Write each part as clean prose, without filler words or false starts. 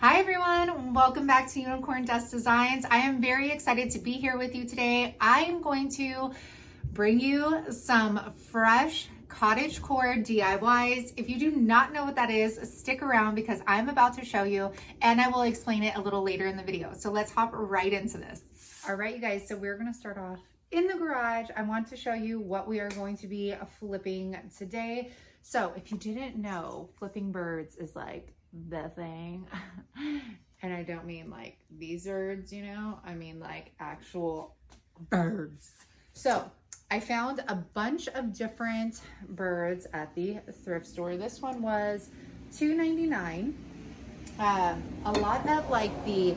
Hi everyone, welcome back to Unicorn Dust Designs. I am very excited to be here with you today. I am going to bring you some fresh cottagecore DIYs. If you do not know what that is, stick around because I'm about to show you and I will explain it a little later in the video. So let's hop right into this. All right, you guys, so we're gonna start off in the garage. I want to show you what we are going to be flipping today. So if you didn't know, flipping birds is like the thing. And I don't mean like these birds, you know, I mean like actual birds. So I found a bunch of different birds at the thrift store. This one was $2.99. A lot of like the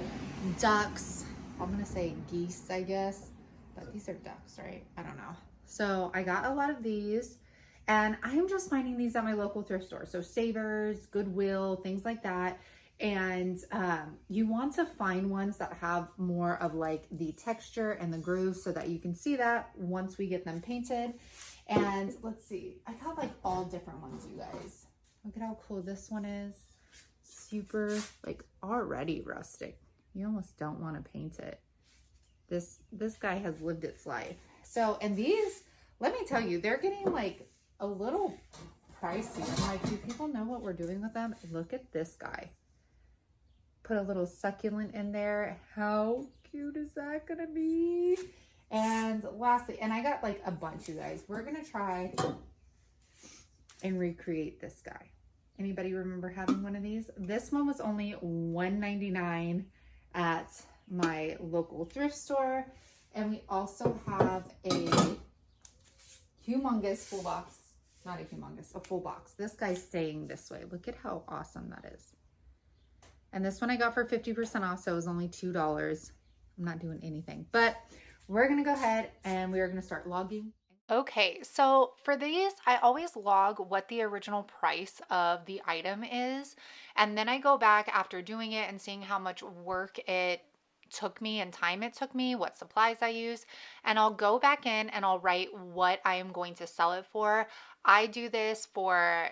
ducks, I'm gonna say geese, I guess, but these are ducks, right? I don't know. So I got a lot of these. And I'm just finding these at my local thrift store. So Savers, Goodwill, things like that. And you want to find ones that have more of like the texture and the groove so that you can see that once we get them painted. And let's see, I got like all different ones, you guys. Look at how cool this one is. Super like already rustic. You almost don't want to paint it. This guy has lived its life. So, and these, let me tell you, they're getting like a little pricey. I'm like, do people know what we're doing with them? Look at this guy. Put a little succulent in there. How cute is that gonna be? And lastly, and I got like a bunch, you guys. We're gonna try and recreate this guy. Anybody remember having one of these? This one was only $1.99 at my local thrift store. And we also have a humongous full box. Not a humongous, a full box. This guy's staying this way. Look at how awesome that is. And this one I got for 50% off, so it was only $2. I'm not doing anything, but we're gonna go ahead and we are gonna start logging. Okay, so for these, I always log what the original price of the item is. And then I go back after doing it and seeing how much work it took me and time it took me, what supplies I use, and I'll go back in and I'll write what I am going to sell it for. I do this for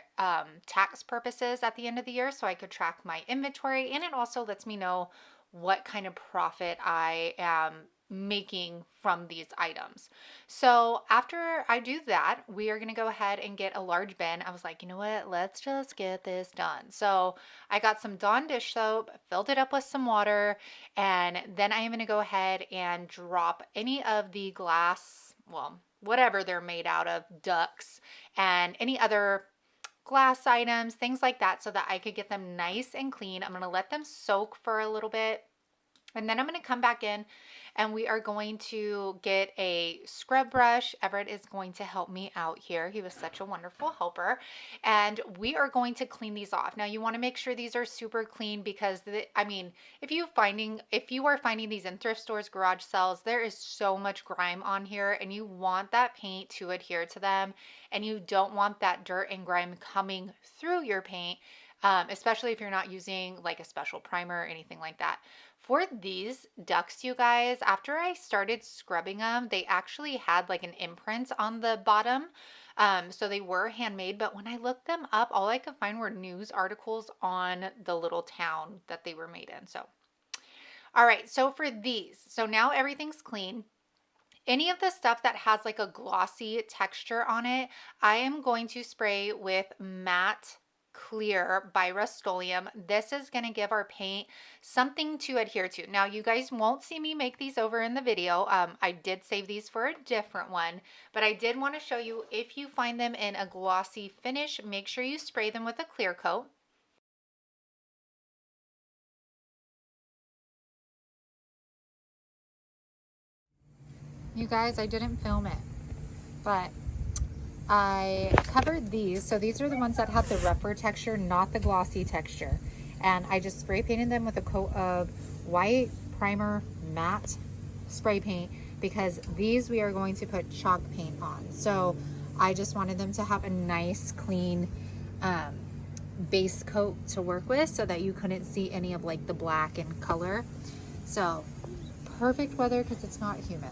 tax purposes at the end of the year so I could track my inventory, and it also lets me know what kind of profit I am making from these items. So after I do that, we are going to go ahead and get a large bin. I was like, you know what, let's just get this done. So I got some Dawn dish soap, filled it up with some water, and then I am going to go ahead and drop any of the glass, well, whatever they're made out of, ducks and any other glass items, things like that, so that I could get them nice and clean. I'm going to let them soak for a little bit. And then I'm going to come back in and we are going to get a scrub brush. Everett is going to help me out here. He was such a wonderful helper. And we are going to clean these off. Now you want to make sure these are super clean because, if you are finding these in thrift stores, garage sales, there is so much grime on here and you want that paint to adhere to them. And you don't want that dirt and grime coming through your paint, especially if you're not using like a special primer or anything like that. For these ducks, you guys, after I started scrubbing them, they actually had like an imprint on the bottom. So they were handmade, but when I looked them up, all I could find were news articles on the little town that they were made in. So, all right, so for these, so now everything's clean. Any of the stuff that has like a glossy texture on it, I am going to spray with matte clear by Rust-Oleum. This is going to give our paint something to adhere to. Now you guys won't see me make these over in the video. I did save these for a different one, but I did want to show you, if you find them in a glossy finish, make sure you spray them with a clear coat. You guys, I didn't film it, but I covered these. So these are the ones that have the rougher texture, not the glossy texture. And I just spray painted them with a coat of white primer matte spray paint because these we are going to put chalk paint on. So I just wanted them to have a nice clean base coat to work with so that you couldn't see any of like the black in color. So perfect weather because it's not humid.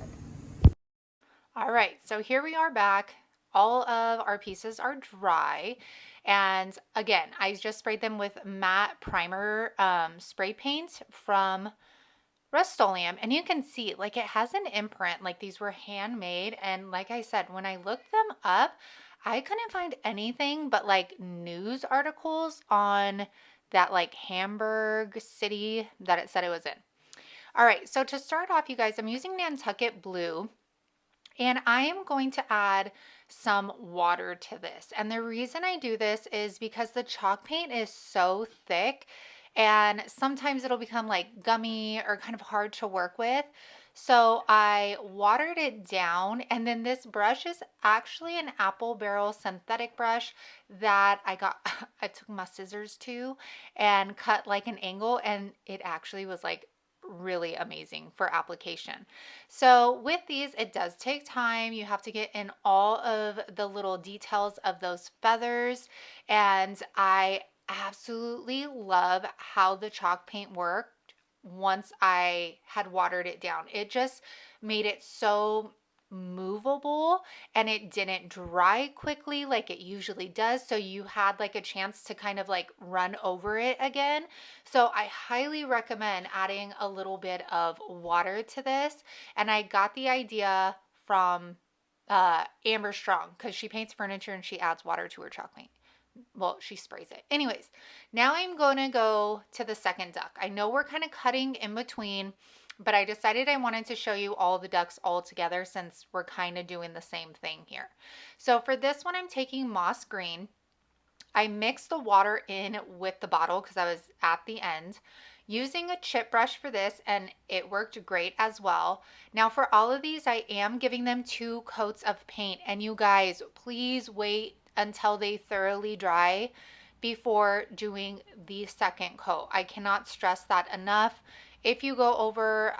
All right, so here we are back. all of our pieces are dry. And again, I just sprayed them with matte primer spray paint from Rust-Oleum, and you can see like it has an imprint, like these were handmade. And like I said, when I looked them up, I couldn't find anything but like news articles on that like Hamburg city that it said it was in. All right, so to start off, you guys, I'm using Nantucket blue, and I am going to add some water to this. And the reason I do this is because the chalk paint is so thick and sometimes it'll become like gummy or kind of hard to work with. So I watered it down, and then this brush is actually an apple barrel synthetic brush that I got, I took my scissors to and cut like an angle, and it actually was like really amazing for application. So with these, it does take time. You have to get in all of the little details of those feathers, and I absolutely love how the chalk paint worked once I had watered it down. It just made it so movable, and it didn't dry quickly like it usually does, so you had like a chance to kind of like run over it again. So I highly recommend adding a little bit of water to this, and I got the idea from Amber Strong, because she paints furniture and she adds water to her chalk paint. Well, she sprays it. Anyways, now I'm going to go to the second duck. I know we're kind of cutting in between, but I decided I wanted to show you all the ducks all together since we're kind of doing the same thing here. So for this one, I'm taking moss green. I mixed the water in with the bottle because I was at the end, using a chip brush for this, and it worked great as well. Now for all of these, I am giving them 2 coats of paint, and you guys, please wait until they thoroughly dry before doing the second coat. I cannot stress that enough. If you go over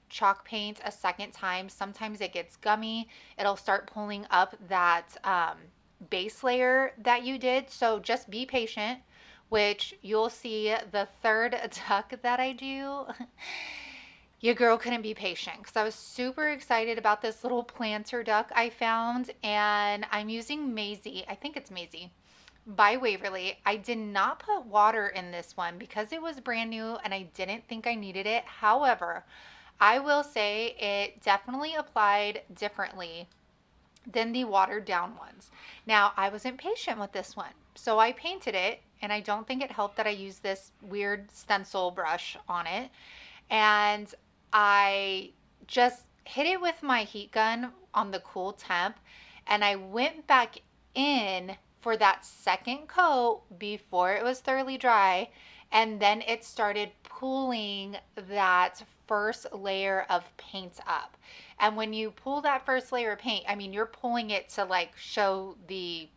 chalk paint a second time, sometimes it gets gummy. It'll start pulling up that base layer that you did. So just be patient, which you'll see the third duck that I do. Your girl couldn't be patient because I was super excited about this little planter duck I found, and I'm using Maize, I think it's Maize, by Waverly. I did not put water in this one because it was brand new and I didn't think I needed it. However, I will say it definitely applied differently than the watered down ones. Now, I was impatient with this one, so I painted it, and I don't think it helped that I used this weird stencil brush on it. And I just hit it with my heat gun on the cool temp, and I went back in for that second coat before it was thoroughly dry, and then it started pulling that first layer of paint up. And when you pull that first layer of paint, I mean, you're pulling it to like show the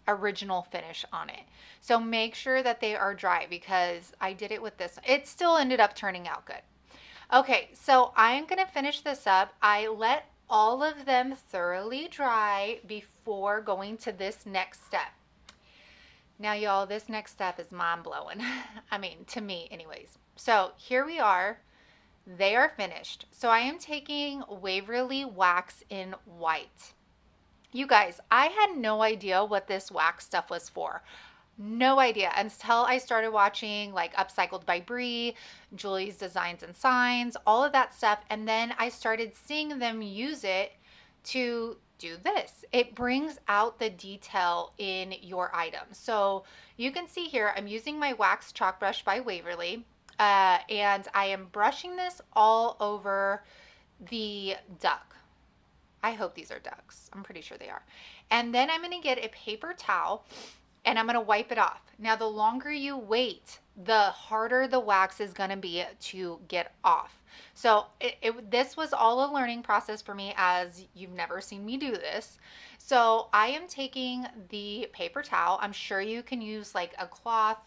original finish on it. So make sure that they are dry, because I did it with this. It still ended up turning out good. Okay, so I'm going to finish this up. I let all of them thoroughly dry before going to this next step. Now, y'all, this next step is mind-blowing. I mean, to me anyways. So here we are. They are finished. So I am taking Waverly wax in white. You guys, I had no idea what this wax stuff was for. No idea until I started watching like Upcycled by Bree, Julie's Designs and Signs, all of that stuff. And then I started seeing them use it to do this. It brings out the detail in your item. So you can see here, I'm using my wax chalk brush by Waverly, and I am brushing this all over the duck. I hope these are ducks. I'm pretty sure they are. And then I'm going to get a paper towel, and I'm going to wipe it off. Now, the longer you wait, the harder the wax is going to be to get off. So this was all a learning process for me, as you've never seen me do this. So I am taking the paper towel. I'm sure you can use like a cloth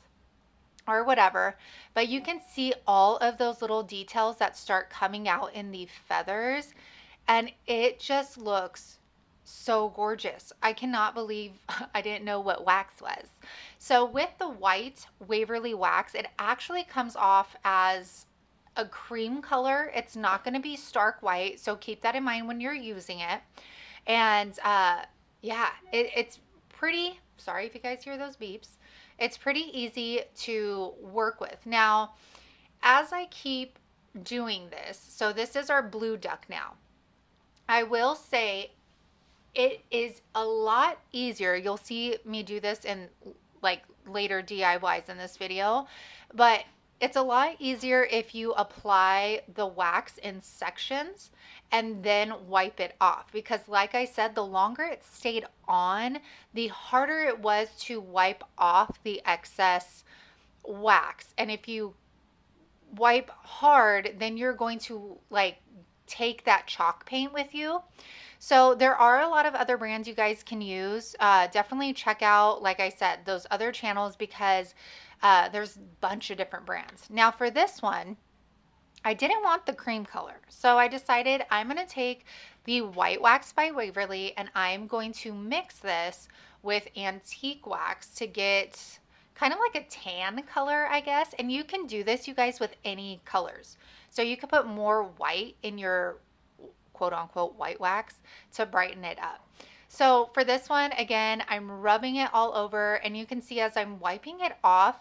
or whatever, but you can see all of those little details that start coming out in the feathers, and it just looks so gorgeous. I cannot believe I didn't know what wax was. So with the white Waverly wax, it actually comes off as a cream color. It's not going to be stark white, so keep that in mind when you're using it. And Yeah, it's pretty, sorry if you guys hear those beeps. It's pretty easy to work with. Now, as I keep doing this, so this is our blue duck now. I will say it is a lot easier. You'll see me do this in like later DIYs in this video, but it's a lot easier if you apply the wax in sections and then wipe it off, because like I said, the longer it stayed on, the harder it was to wipe off the excess wax. And if you wipe hard, then you're going to like take that chalk paint with you. So there are a lot of other brands you guys can use. Definitely check out, like I said, those other channels, because there's a bunch of different brands. Now for this one, I didn't want the cream color. So I decided I'm going to take the white wax by Waverly and I'm going to mix this with antique wax to get kind of like a tan color, I guess. And you can do this, you guys, with any colors. So you could put more white in your quote unquote white wax to brighten it up. So for this one, again, I'm rubbing it all over, and you can see as I'm wiping it off,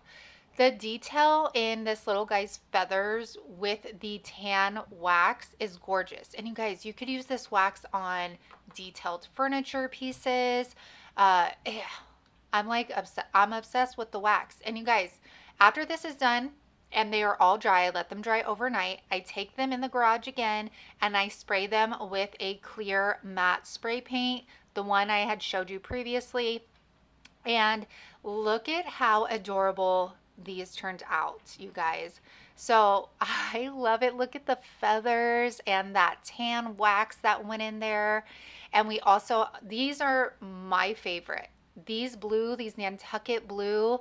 the detail in this little guy's feathers with the tan wax is gorgeous. And you guys, you could use this wax on detailed furniture pieces. I'm like I'm obsessed with the wax. And you guys, after this is done and they are all dry, I let them dry overnight. I take them in the garage again and I spray them with a clear matte spray paint, the one I had showed you previously. And look at how adorable these turned out, you guys. So I love it. Look at the feathers and that tan wax that went in there. And we also, these are my favorite. These blue, these Nantucket blue.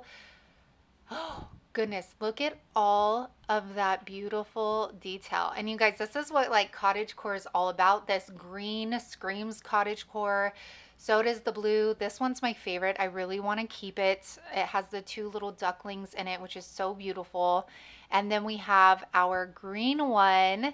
Oh, goodness, look at all of that beautiful detail. And you guys, this is what like cottagecore is all about. This green screams cottagecore. So does the blue. This one's my favorite. I really want to keep it. It has the two little ducklings in it, which is so beautiful. And then we have our green one.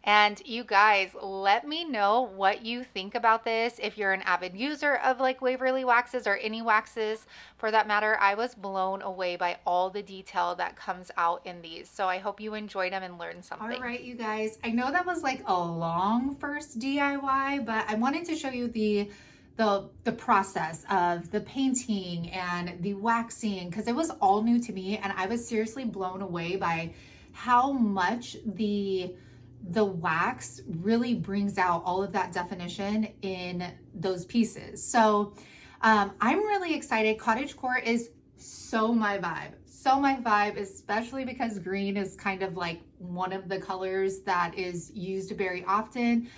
And you guys, let me know what you think about this. If you're an avid user of like Waverly waxes or any waxes for that matter, I was blown away by all the detail that comes out in these. So I hope you enjoyed them and learned something. All right, you guys, I know that was like a long first DIY, but I wanted to show you the process of the painting and the waxing, because it was all new to me and I was seriously blown away by how much the wax really brings out all of that definition in those pieces. So I'm really excited. Cottagecore is so my vibe. So my vibe, especially because green is kind of like one of the colors that is used very often.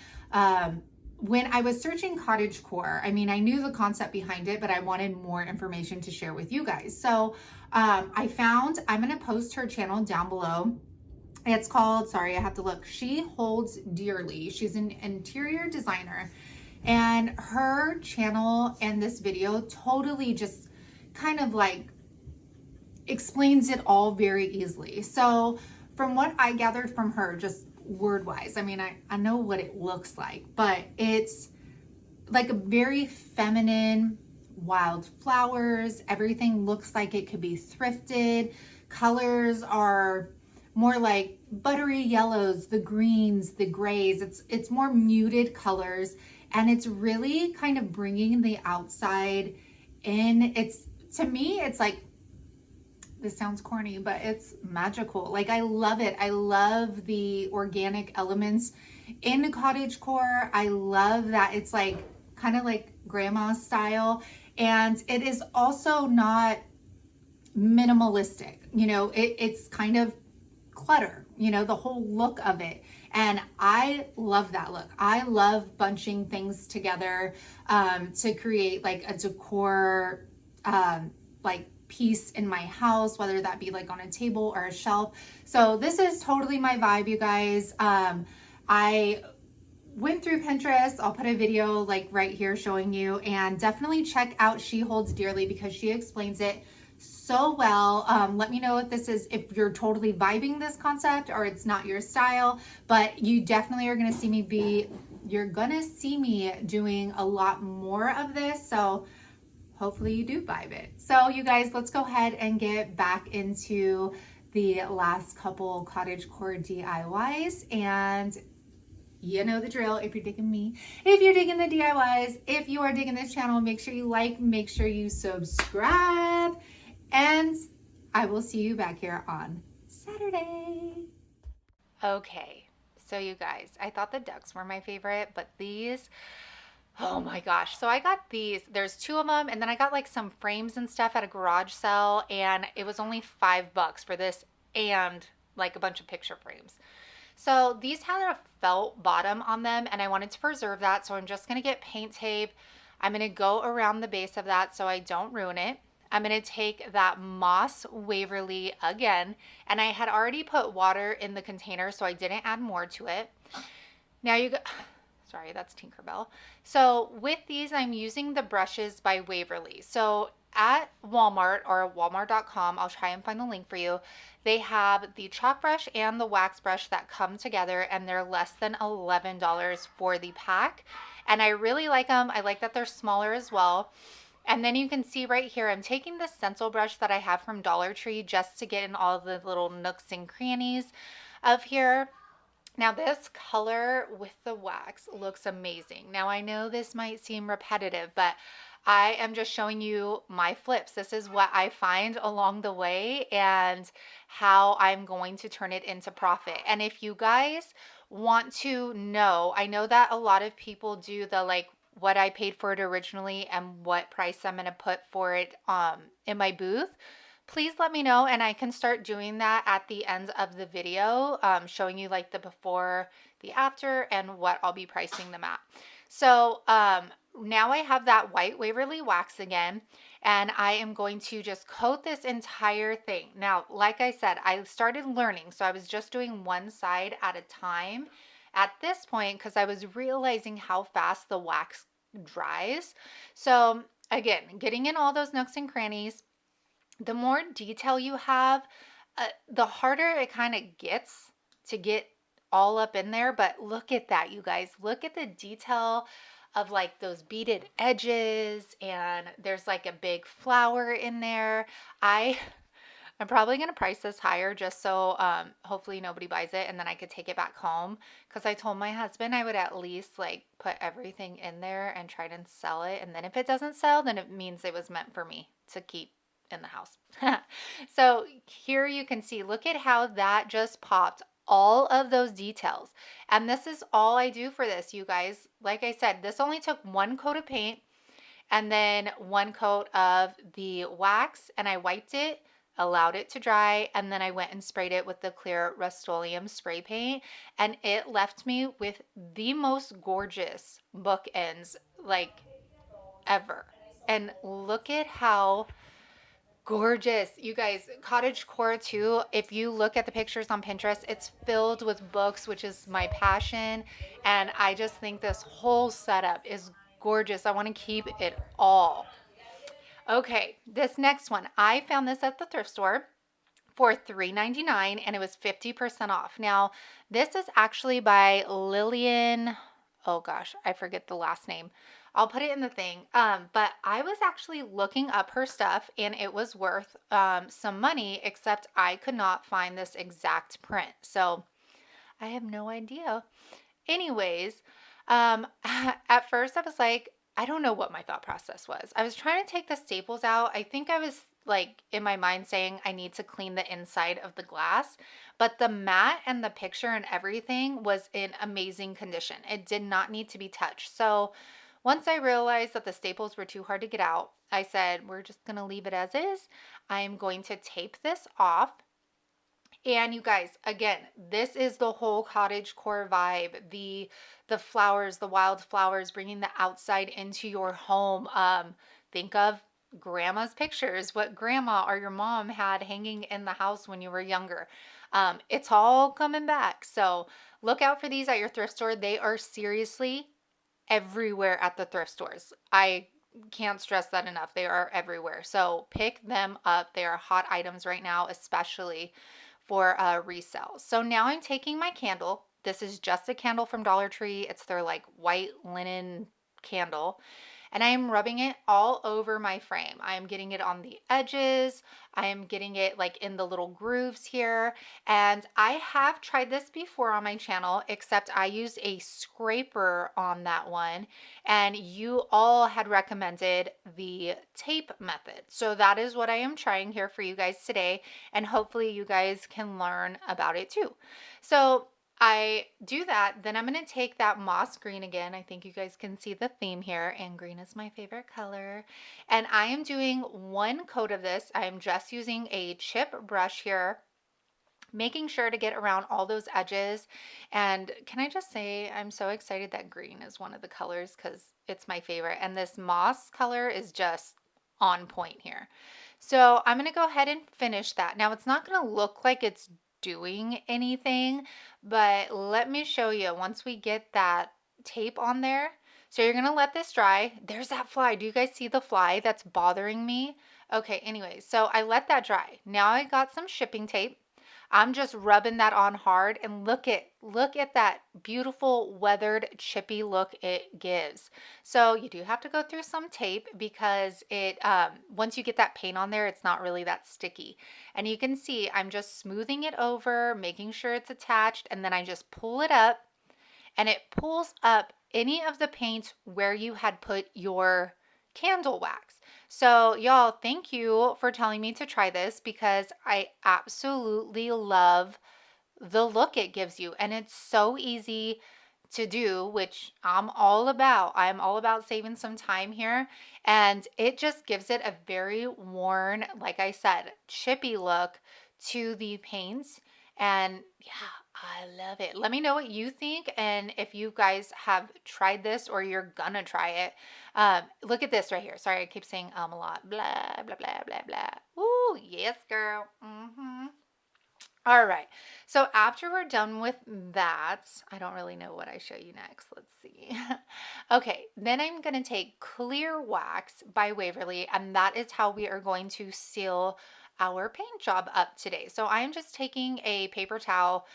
When I was searching cottagecore, I mean, I knew the concept behind it, but I wanted more information to share with you guys. So I found, I'm going to post her channel down below. It's called, sorry, I have to look. She Holds Dearly. She's an interior designer, and her channel and this video totally just kind of like explains it all very easily. So from what I gathered from her, just word wise, I mean, I know what it looks like, but it's like a very feminine, wild flowers. Everything looks like it could be thrifted. Colors are more like buttery yellows, the greens, the grays. It's more muted colors, and it's really kind of bringing the outside in. It's, to me, it's like, this sounds corny, but it's magical. Like, I love it. I love the organic elements in cottagecore. I love that it's like kind of like grandma style, and it is also not minimalistic. You know, it's kind of clutter, you know, the whole look of it. And I love that look. I love bunching things together to create like a decor like piece in my house, whether that be like on a table or a shelf. So this is totally my vibe, you guys. I went through Pinterest. I'll put a video like right here showing you, and definitely check out She Holds Dearly because she explains it so well. Let me know if you're totally vibing this concept or it's not your style, but you definitely are going to see me be you're gonna see me doing a lot more of this, so hopefully you do vibe it. So you guys, let's go ahead and get back into the last couple cottagecore DIYs. And you know the drill. If you're digging me, if you're digging the DIYs, if you are digging this channel, make sure you like, make sure you subscribe, and I will see you back here on Saturday. Okay, so you guys, I thought the ducks were my favorite, but these, oh my gosh. So I got these, there's two of them, and then I got like some frames and stuff at a garage sale, and it was only $5 for this and like a bunch of picture frames. So these had a felt bottom on them, and I wanted to preserve that, so I'm just going to get paint tape. I'm going to go around the base of that so I don't ruin it. I'm going to take that moss Waverly again, and I had already put water in the container, so I didn't add more to it. Now you go, sorry, that's Tinkerbell. So with these, I'm using the brushes by Waverly. So at Walmart or walmart.com, I'll try and find the link for you. They have the chalk brush and the wax brush that come together, and they're less than $11 for the pack. And I really like them. I like that they're smaller as well. And then you can see right here, I'm taking the stencil brush that I have from Dollar Tree just to get in all the little nooks and crannies of here. Now this color with the wax looks amazing. Now I know this might seem repetitive, but I am just showing you my flips. This is what I find along the way and how I'm going to turn it into profit. And if you guys want to know, I know that a lot of people do the like what I paid for it originally and what price I'm going to put for it in my booth. Please let me know, and I can start doing that at the end of the video, showing you like the before, the after, and what I'll be pricing them at. So now I have that white Waverly wax again, and I am going to just coat this entire thing. Now, like I said, I started learning, so I was just doing one side at a time at this point because I was realizing how fast the wax dries. So again, getting in all those nooks and crannies. The more detail you have, the harder it kind of gets to get all up in there. But look at that, you guys. Look at the detail of like those beaded edges, and there's like a big flower in there. I'm probably going to price this higher just so hopefully nobody buys it and then I could take it back home, because I told my husband I would at least like put everything in there and try to sell it, and then if it doesn't sell, then it means it was meant for me to keep in the house. So here you can see, look at how that just popped all of those details. And this is all I do for this, you guys. Like I said, this only took one coat of paint and then one coat of the wax, and I wiped it, allowed it to dry, and then I went and sprayed it with the clear Rust-Oleum spray paint, and it left me with the most gorgeous bookends like ever. And look at how gorgeous, you guys. Cottagecore too, if you look at the pictures on Pinterest, it's filled with books, which is my passion, and I just think this whole setup is gorgeous. I want to keep it all. Okay, this next one, I found this at the thrift store for $3.99, and it was 50% off. Now, this is actually by Lillian, oh gosh, I forget the last name. I'll put it in the thing. But I was actually looking up her stuff, and it was worth some money, except I could not find this exact print. So I have no idea. Anyways, at first I was like, I don't know what my thought process was. I was trying to take the staples out. I think I was like in my mind saying I need to clean the inside of the glass, but the mat and the picture and everything was in amazing condition. It did not need to be touched. So once I realized that the staples were too hard to get out, I said, we're just going to leave it as is. I'm going to tape this off. And you guys, again, this is the whole cottagecore vibe. The flowers, the wildflowers, bringing the outside into your home. Think of grandma's pictures, what grandma or your mom had hanging in the house when you were younger. It's all coming back. So look out for these at your thrift store. They are seriously everywhere at the thrift stores. I can't stress that enough. They are everywhere. So pick them up. They are hot items right now, especially for resale. So now I'm taking my candle This is just a candle from Dollar Tree. It's their like white linen candle. And I am rubbing it all over my frame. I am getting it on the edges. I am getting it like in the little grooves here. And I have tried this before on my channel, except I used a scraper on that one. And you all had recommended the tape method. So that is what I am trying here for you guys today. And hopefully you guys can learn about it too. So I do that, then I'm going to take that moss green again. I think you guys can see the theme here, and green is my favorite color. And I am doing one coat of this. I am just using a chip brush here, making sure to get around all those edges. And can I just say, I'm so excited that green is one of the colors because it's my favorite. And this moss color is just on point here. So I'm going to go ahead and finish that. Now it's not going to look like it's doing anything, but let me show you once we get that tape on there. So you're going to let this dry. There's that fly. Do you guys see the fly that's bothering me? Okay, anyway, so I let that dry. Now I got some shipping tape. I'm just rubbing that on hard, and look at that beautiful weathered chippy look it gives. So you do have to go through some tape because it once you get that paint on there, it's not really that sticky. And you can see I'm just smoothing it over, making sure it's attached, and then I just pull it up, and it pulls up any of the paint where you had put your candle wax. So y'all, thank you for telling me to try this because I absolutely love the look it gives you, and it's so easy to do, which I'm all about. I'm all about saving some time here, and it just gives it a very worn, like I said, chippy look to the paints. And yeah, I love it. Let me know what you think, and if you guys have tried this or you're gonna try it. Look at this right here. Sorry, I keep saying a lot. Blah, blah, blah, blah, blah. Ooh, yes, girl. All right, so after we're done with that, I don't really know what I show you next. Let's see. Okay, then I'm going to take Clear Wax by Waverly, and that is how we are going to seal our paint job up today. So I'm just taking a paper towel.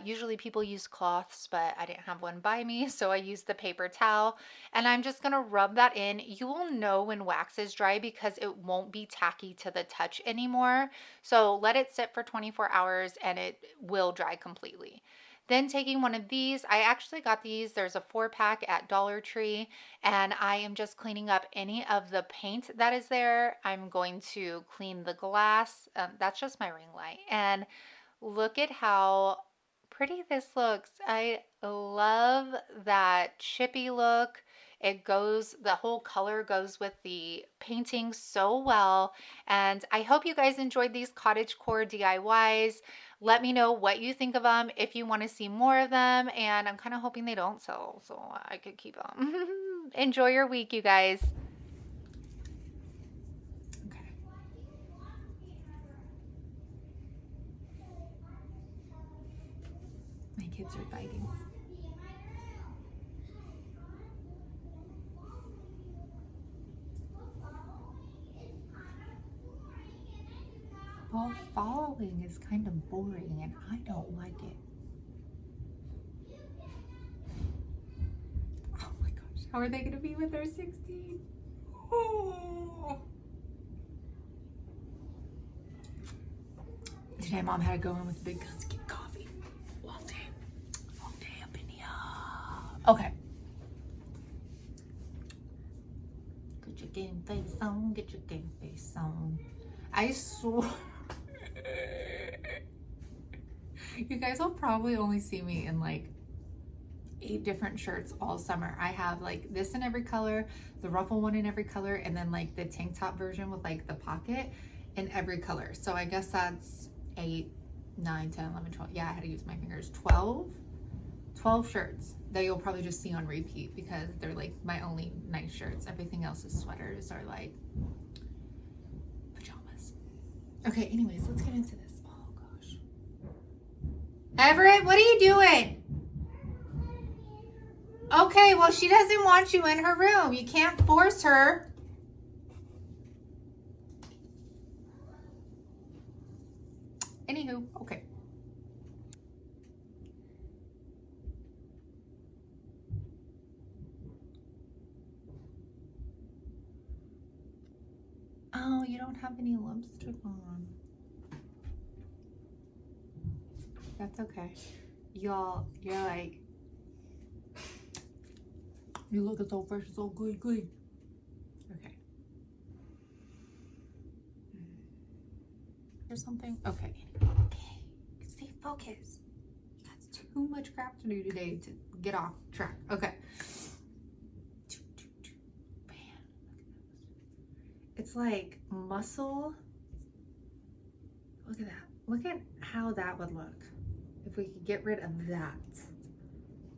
Usually people use cloths, but I didn't have one by me, so I used the paper towel, and I'm just going to rub that in. You will know when wax is dry because it won't be tacky to the touch anymore. So let it sit for 24 hours and it will dry completely. Then taking one of these, I actually got these. There's a 4-pack at Dollar Tree, and I am just cleaning up any of the paint that is there. I'm going to clean the glass. That's just my ring light. And look at how pretty this looks. I love that chippy look. It goes, the whole color goes with the painting so well. And I hope you guys enjoyed these Cottagecore DIYs. Let me know what you think of them, if you want to see more of them. And I'm kind of hoping they don't sell so I could keep them. Enjoy your week, you guys. Okay. My kids are fighting. Well, falling is kind of boring and I don't like it. Oh my gosh, how are they going to be when they're 16? Oh. Today mom had to go in with the big guns to get coffee. All day up in here. Okay. Get your game face on, get your game face on. I swear. You guys will probably only see me in like 8 different shirts all summer. I have like this in every color, the ruffle one in every color, and then like the tank top version with like the pocket in every color. So I guess that's 8, 9, 10, 11, 12. Yeah, I had to use my fingers. 12 shirts that you'll probably just see on repeat because they're like my only nice shirts. Everything else is sweaters or like pajamas. Okay, anyways, let's get into this. Everett, what are you doing? Okay, well, she doesn't want you in her room. You can't force her. Anywho, okay. Oh, you don't have any lipstick on. That's okay. Y'all, you're like, you look so fresh, so good. Okay. Or something. Okay. Okay. Stay focused. You got too much crap to do today to get off track. Okay. Man, it's like muscle. Look at that. Look at how that would look if we could get rid of that.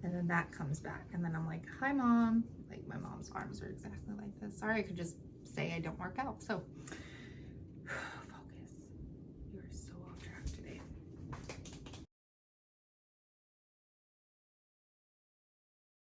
And then that comes back. And then I'm like, hi, Mom. Like, my mom's arms are exactly like this. Sorry, I could just say I don't work out. So